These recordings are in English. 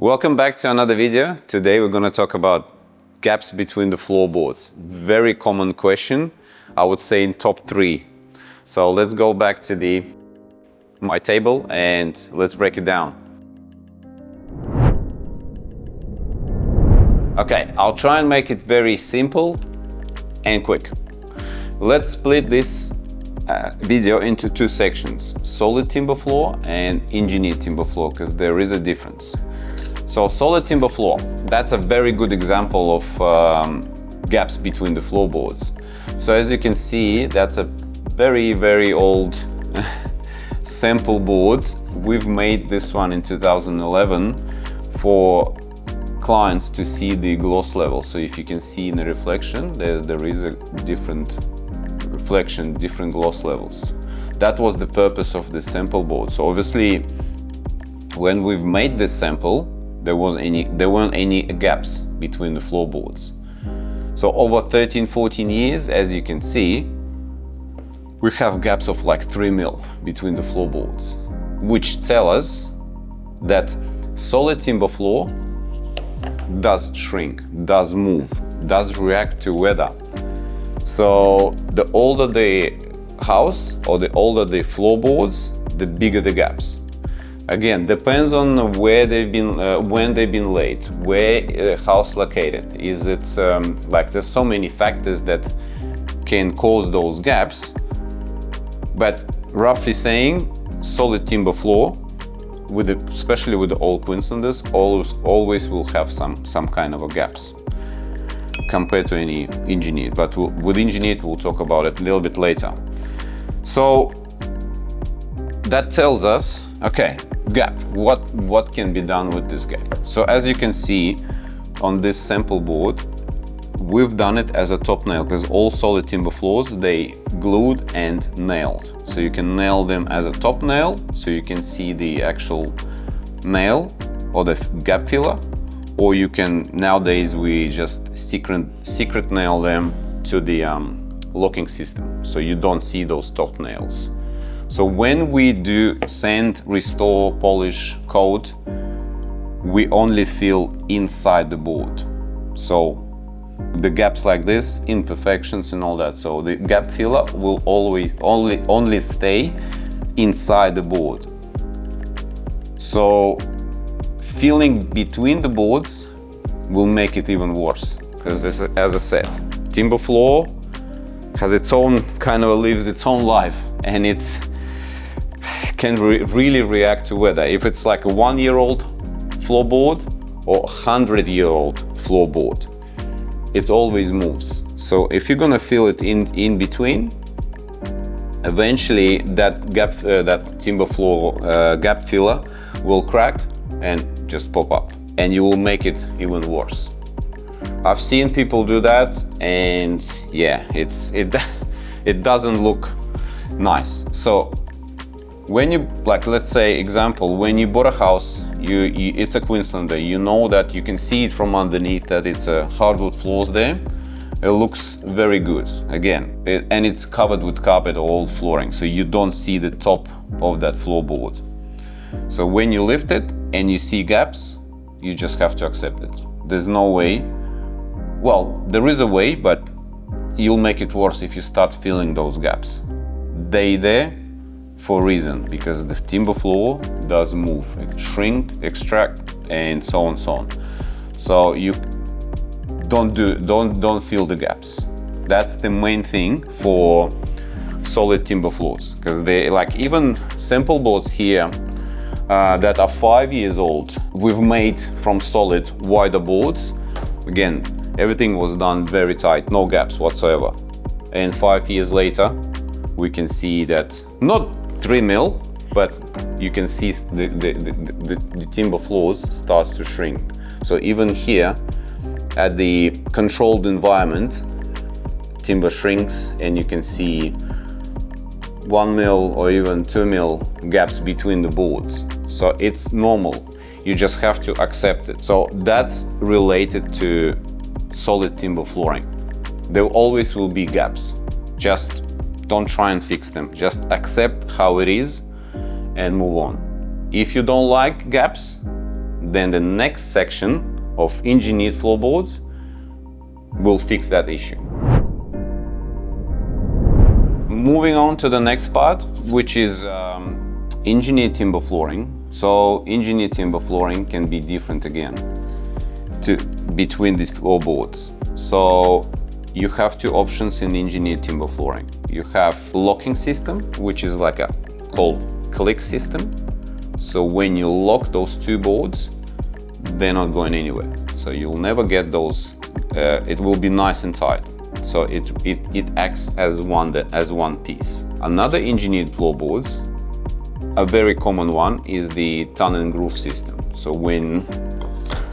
Welcome back to another video. Today we're going to talk about gaps between the floorboards. Very common question, I would say in top 3. So let's go back to my table and let's break it down. Okay, I'll try and make it very simple and quick. Let's split this video into 2 sections, solid timber floor and engineered timber floor, because there is a difference. So solid timber floor, that's a very good example of gaps between the floorboards. So as you can see, that's a very old sample board. We've made this one in 2011 for clients to see the gloss level. So if you can see in the reflection, there is a different reflection, different gloss levels. That was the purpose of this sample board. So obviously, when we've made this sample, there weren't any gaps between the floorboards. So over 13-14 years, as you can see, we have gaps of like 3 mil between the floorboards, which tell us that solid timber floor does shrink, does move, does react to weather. So the older the house or the older the floorboards, the bigger the gaps. Again, depends on where they've been, when they've been laid, where the house located. Is it like there's so many factors that can cause those gaps, but roughly saying, solid timber floor, especially with the old Queenslanders, always will have some kind of a gaps compared to any engineered. But with engineered, we'll talk about it a little bit later. So that tells us, okay, gap, what can be done with this gap? So as you can see on this sample board, we've done it as a top nail, because all solid timber floors, they glued and nailed. So you can nail them as a top nail, so you can see the actual nail or the gap filler, or you can, nowadays we just secret nail them to the locking system, so you don't see those top nails. So when we do sand, restore, polish, coat, we only fill inside the board. So the gaps like this, imperfections and all that. So the gap filler will always only stay inside the board. So filling between the boards will make it even worse, because as I said, timber floor has its own lives its own life, and it can really react to weather. If it's like a 1-year-old floorboard or 100-year-old floorboard, it always moves. So if you're gonna fill it in between, eventually that timber floor gap filler will crack and just pop up, and you will make it even worse. I've seen people do that, and yeah, it doesn't look nice. So when you, like, let's say example, when you bought a house, it's a Queenslander, you know that you can see it from underneath that it's a hardwood floors there. It looks very good, again, and it's covered with carpet or old flooring, so you don't see the top of that floorboard. So when you lift it and you see gaps, you just have to accept it. There's no way, well, there is a way, but you'll make it worse if you start filling those gaps. They're there for a reason, because the timber floor does move, shrink, extract, and so on. So you don't fill the gaps. That's the main thing for solid timber floors, because they, like, even sample boards here that are 5 years old, we've made from solid wider boards. Again, everything was done very tight, no gaps whatsoever. And 5 years later, we can see that, not 3 mil, but you can see the timber floors starts to shrink. So even here, at the controlled environment, timber shrinks, and you can see 1 mil or even 2 mil gaps between the boards. So it's normal, you just have to accept it. So that's related to solid timber flooring. There always will be gaps. Just don't try and fix them. Just accept how it is and move on. If you don't like gaps, then the next section of engineered floorboards will fix that issue. Moving on to the next part, which is engineered timber flooring. So engineered timber flooring can be different again between these floorboards. So you have two options in engineered timber flooring. You have locking system, which is like a called click system. So when you lock those two boards, they're not going anywhere. So you'll never get those, it will be nice and tight. So it acts as one piece. Another engineered floorboards, a very common one, is the tongue and groove system. So when,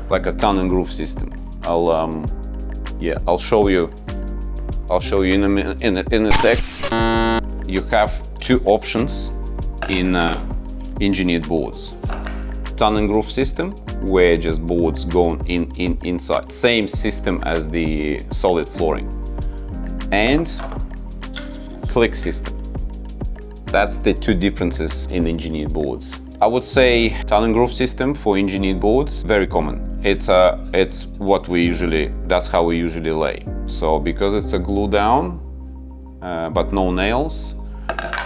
like a tongue and groove system, I'll show you in a sec. You have two options in engineered boards. Tongue and groove system, where just boards go inside. Same system as the solid flooring. And click system. That's the two differences in engineered boards. I would say tongue and groove system for engineered boards, very common. It's what that's how we usually lay. So because it's a glue down, but no nails,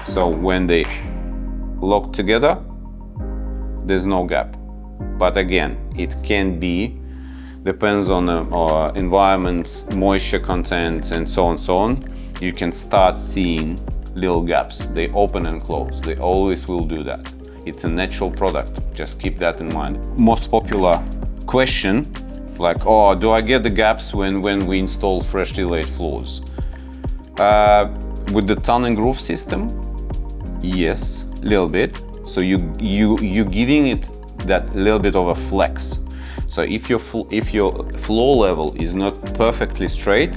so when they lock together, there's no gap. But again, it can be, depends on the environment, moisture content, and so on. You can start seeing little gaps. They open and close. They always will do that. It's a natural product. Just keep that in mind. Most popular question, like, oh, do I get the gaps when we install freshly laid floors? With the tongue and groove system, yes, a little bit. So you're giving it that little bit of a flex. So if your floor level is not perfectly straight,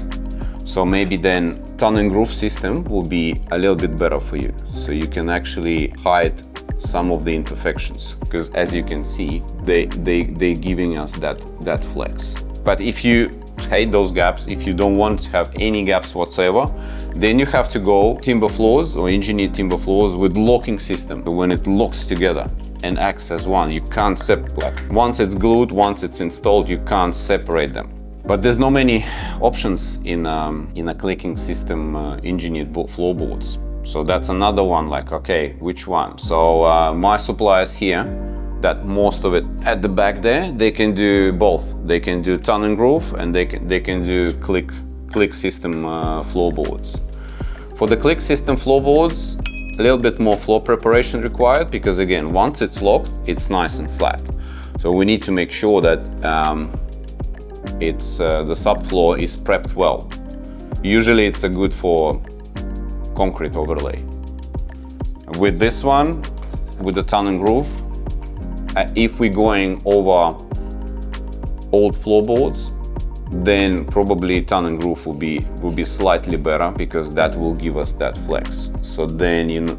so maybe then tongue and groove system will be a little bit better for you. So you can actually hide some of the imperfections, because as you can see, they're giving us that flex. But if you hate those gaps, if you don't want to have any gaps whatsoever, then you have to go timber floors or engineered timber floors with locking system. When it locks together and acts as one, you can't separate. Once it's glued, once it's installed, you can't separate them. But there's not many options in a clicking system engineered floorboards. So that's another one, like, okay, which one? So my suppliers here, that most of it at the back there, they can do both. They can do tongue and groove, and they can do click system floorboards. For the click system floorboards, a little bit more floor preparation required, because again, once it's locked, it's nice and flat. So we need to make sure that the subfloor is prepped well. Usually it's a good for concrete overlay. With this one, with the tongue and groove, if we're going over old floorboards, then probably tongue and groove will be slightly better, because that will give us that flex. So then your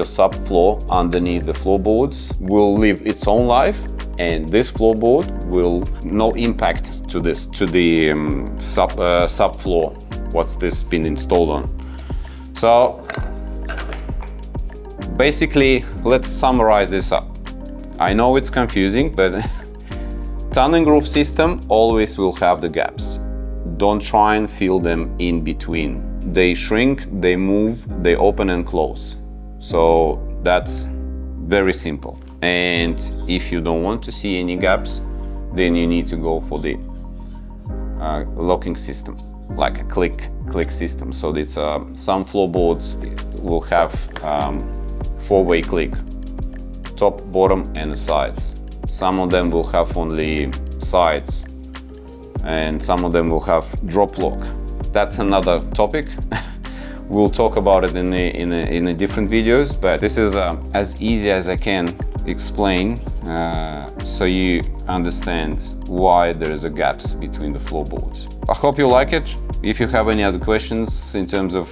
subfloor underneath the floorboards will live its own life, and this floorboard will no impact to the subfloor what's this been installed on. So basically, let's summarize this up. I know it's confusing, but tongue and groove system always will have the gaps. Don't try and fill them in between. They shrink, they move, they open and close. So that's very simple. And if you don't want to see any gaps, then you need to go for the locking system, like a click system. So it's some floorboards will have four-way click, top, bottom, and the sides. Some of them will have only sides, and some of them will have drop lock. That's another topic. We'll talk about it in the different videos, but this is as easy as I can explain, so you understand why there is a gaps between the floorboards. I hope you like it. If you have any other questions in terms of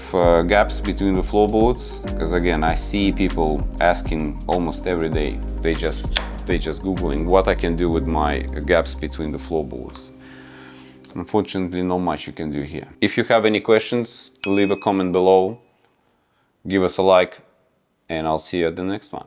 gaps between the floorboards, because again, I see people asking almost every day. They just Googling what I can do with my gaps between the floorboards. Unfortunately, not much you can do here. If you have any questions, leave a comment below, give us a like, and I'll see you at the next one.